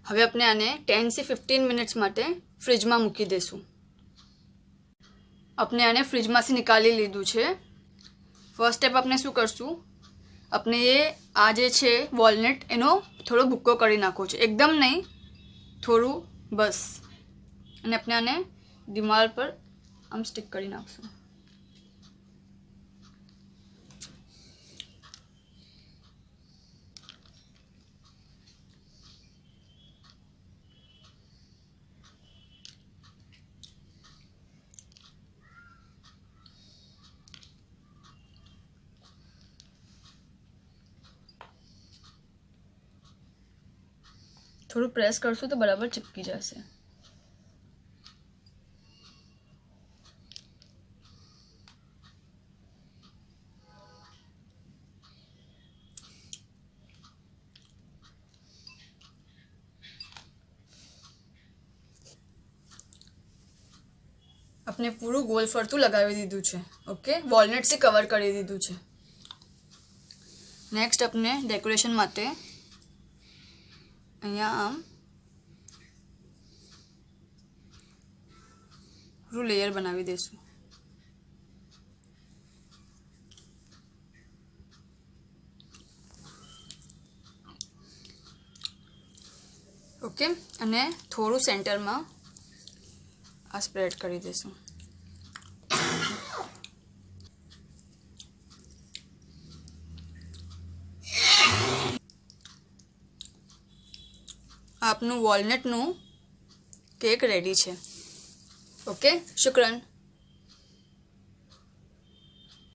હવે આપણે આને 10 થી 15 મિનિટ્સ માટે ફ્રીજમાં મૂકી દેશું। આપણે આને ફ્રીજમાંથી નીકાળી લીધું છે। ફર્સ્ટ સ્ટેપ આપણે શું કરશું, આપણે આ જે છે વોલનટ એનો થોડો ભૂક્કો કરી નાખવો છે, એકદમ નહીં, થોડું બસ। અને આપણે આને દિવાલ પર આમ સ્ટિક કરી નાખશું। થોડું પ્રેસ કરશું તો બરાબર ચિપકી જશે। આપણે પૂરું ગોલ ફરતું લગાવી દીધું છે। ઓકે, વોલનટથી કવર કરી દીધું છે। નેક્સ્ટ આપણે ડેકોરેશન માટે અહીંયા આમ પૂરું લેયર બનાવી દઈશું। ઓકે, અને થોડું સેન્ટરમાં આ સ્પ્રેડ કરી દઈશું। આપનું વોલનટનું કેક રેડી છે। ઓકે, શુક્રન।